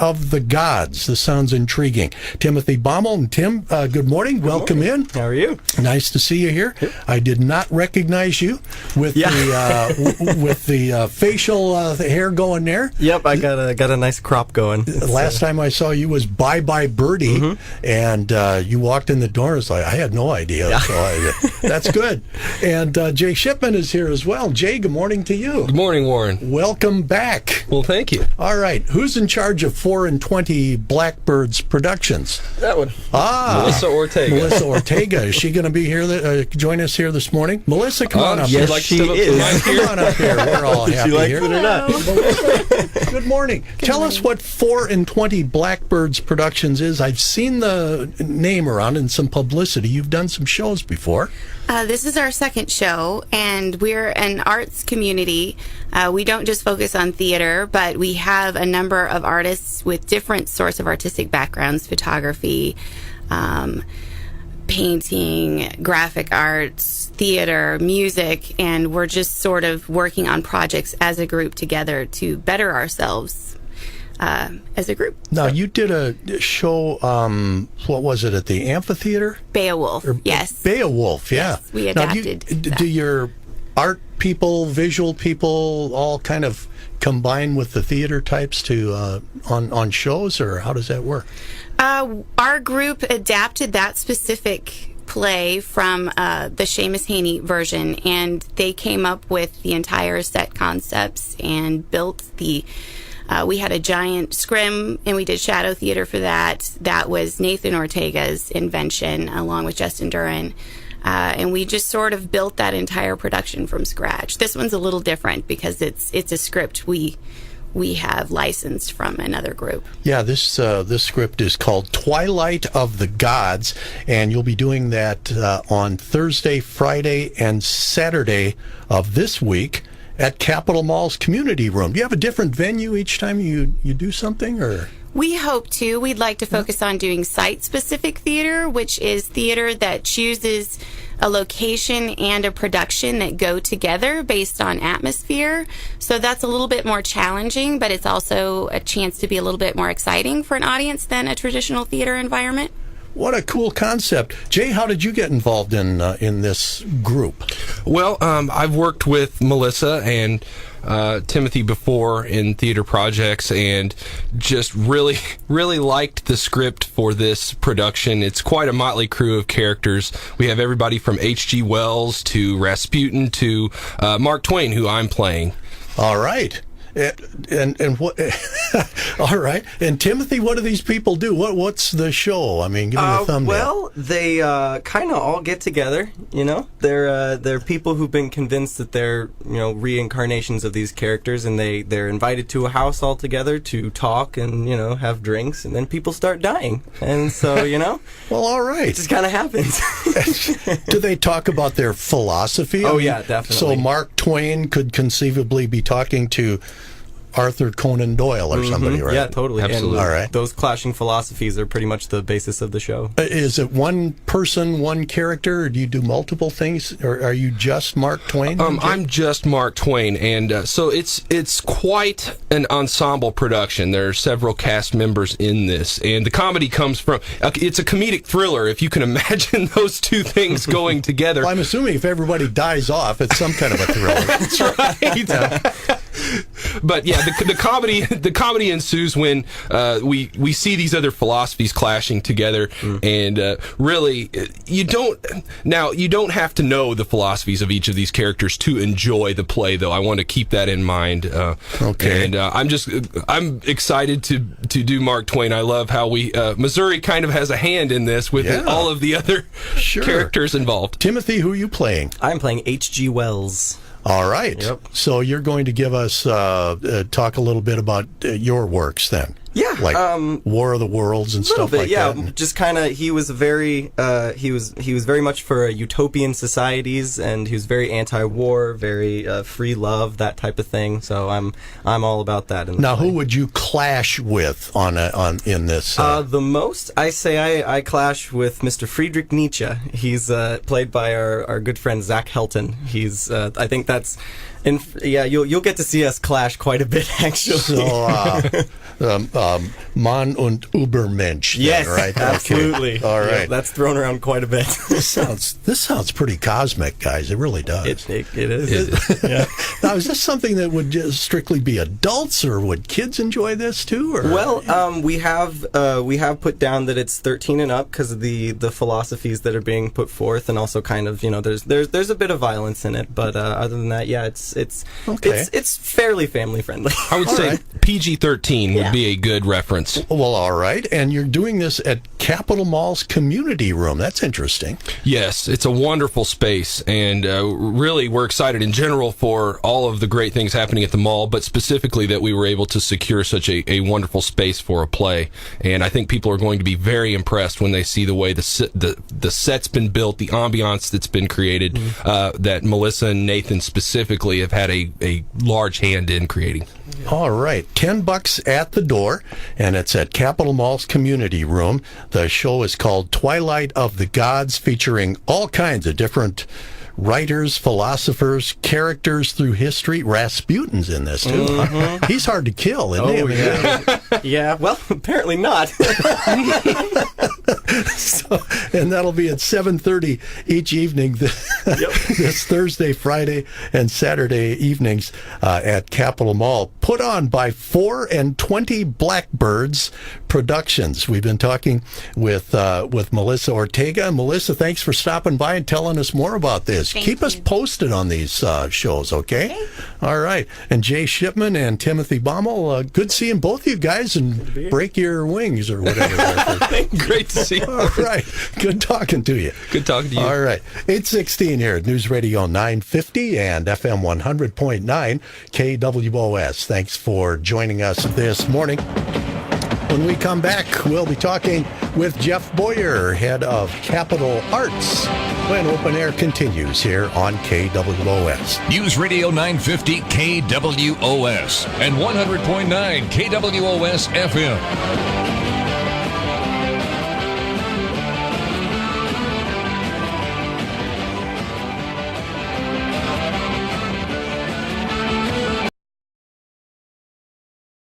of the Gods. This sounds intriguing. Timothy Bommel and Tim, good morning. Welcome in. How are you? Nice to see you here. I did not recognize you with the facial hair going there. Yep, I got a nice crop going. Last time I saw you was Bye Bye Birdie, and you walked in the door. It's like I had no idea. Yeah. So that's good. And Jay Shipman is here as well. Jay, good morning to you. Good morning, Warren. Welcome back. Well, thank you. All right. Who's in charge of 4 and 20 Blackbirds Productions? That one. Melissa Ortega. Melissa Ortega. Is she going to be here, join us here this morning? Melissa, come on up. Yes, she is. Come on up here. We're all happy she likes here. it or not. Melissa, good morning. Tell us what 4 and 20 Blackbirds Productions is. I've seen the name around in some publicity. You've done some shows before. This is our second show, and we're an arts community. We don't just focus on theater, but we have a number of artists with different sorts of artistic backgrounds: photography, painting, graphic arts, theater, music, and we're just sort of working on projects as a group together to better ourselves as a group. Now, you did a show, what was it, at the amphitheater? Beowulf, yes. Beowulf, yeah. Yes, we adapted. Now, do your art people, visual people, all kind of combine with the theater types to on shows, or how does that work? Our group adapted that specific play from the Seamus Haney version, and they came up with the entire set concepts and built the we had a giant scrim, and we did shadow theater for that. That was Nathan Ortega's invention, along with Justin Duran. And we just sort of built that entire production from scratch. This one's a little different because it's a script we have licensed from another group. Yeah, this script is called Twilight of the Gods, and you'll be doing that on Thursday, Friday, and Saturday of this week at Capitol Mall's Community Room. Do you have a different venue each time you do something, or? We hope to. We'd like to focus on doing site-specific theater, which is theater that chooses a location and a production that go together based on atmosphere. So that's a little bit more challenging, but it's also a chance to be a little bit more exciting for an audience than a traditional theater environment. What a cool concept. Jay, how did you get involved in this group? Well, I've worked with Melissa and Timothy before in theater projects, and just really liked the script for this production. It's quite a motley crew of characters. We have everybody from H.G. Wells to Rasputin to Mark Twain, who I'm playing. All right. And what? All right. And Timothy, what do these people do? What's the show? I mean, give me a thumbnail. Well, they kind of all get together. You know, they're people who've been convinced that they're reincarnations of these characters, and they're invited to a house all together to talk and have drinks, and then people start dying, and so Well, all right. it just kind of happens. Do they talk about their philosophy? Oh, yeah, definitely. So Mark Twain could conceivably be talking to Arthur Conan Doyle or somebody, right? Yeah, totally. Absolutely. And All right. those clashing philosophies are pretty much the basis of the show. Is it one person, one character, or do you do multiple things, or are you just Mark Twain? I'm just Mark Twain, and so it's quite an ensemble production. There are several cast members in this, and the comedy comes from it's a comedic thriller, if you can imagine those two things going together. Well, I'm assuming if everybody dies off, it's some kind of a thriller. That's right. But yeah, the comedy ensues when we see these other philosophies clashing together, and really you don't have to know the philosophies of each of these characters to enjoy the play, though. I want to keep that in mind. Okay. And I'm excited to do Mark Twain. I love how Missouri kind of has a hand in this with all of the other characters involved. Timothy, who are you playing? I'm playing H.G. Wells. All right. Yep. So you're going to give us talk a little bit about your works then. Yeah, like War of the Worlds and stuff like that. Yeah, just kind of. He was very much for utopian societies, and he was very anti-war, very free love, that type of thing. So I'm all about that. Now, who would you clash with in this? The most, I say, I clash with Mr. Friedrich Nietzsche. He's played by our good friend Zach Helton. He's I think that's. You'll get to see us clash quite a bit, actually. So Mann und Übermensch. Yes, then, right? absolutely. Okay. All right. Yeah, that's thrown around quite a bit. This sounds pretty cosmic, guys. It really does. It is. Yeah. Now, is this something that would just strictly be adults, or would kids enjoy this too? Or? Well, we have put down that it's 13 and up because of the philosophies that are being put forth, and also kind of there's a bit of violence in it. But other than that, yeah, it's fairly family friendly. I would say PG-13 would be a good reference. Well, all right. And you're doing this at Capitol Mall's community room. That's interesting. Yes, it's a wonderful space, and really we're excited in general for all of the great things happening at the mall, but specifically that we were able to secure such a wonderful space for a play. And I think people are going to be very impressed when they see the way the set's been built, the ambiance that's been created, that Melissa and Nathan specifically have had a large hand in creating. All right, $10 at the door, and it's at Capitol Mall's community room. The show is called Twilight of the Gods, featuring all kinds of different writers, philosophers, characters through history. Rasputin's in this too. Mm-hmm. He's hard to kill, isn't he? Yeah. Yeah. Well, apparently not. And that'll be at 7:30 each evening. This Thursday, Friday, and Saturday evenings at Capitol Mall. Put on by 4 and 20 Blackbirds Productions. We've been talking with Melissa Ortega. Melissa, thanks for stopping by and telling us more about this. Keep us posted on these shows, okay? All right. And Jay Shipman and Timothy Bommel, good seeing both of you guys, and break your wings or whatever. Great to see you. All right. Good talking to you. Good talking to you. All right. 8:16 here at News Radio 950 and FM 100.9 KWOS. Thanks for joining us this morning. When we come back, we'll be talking with Jeff Boyer, head of Capitol Arts, when Open Air continues here on KWOS. News Radio 950 KWOS and 100.9 KWOS FM.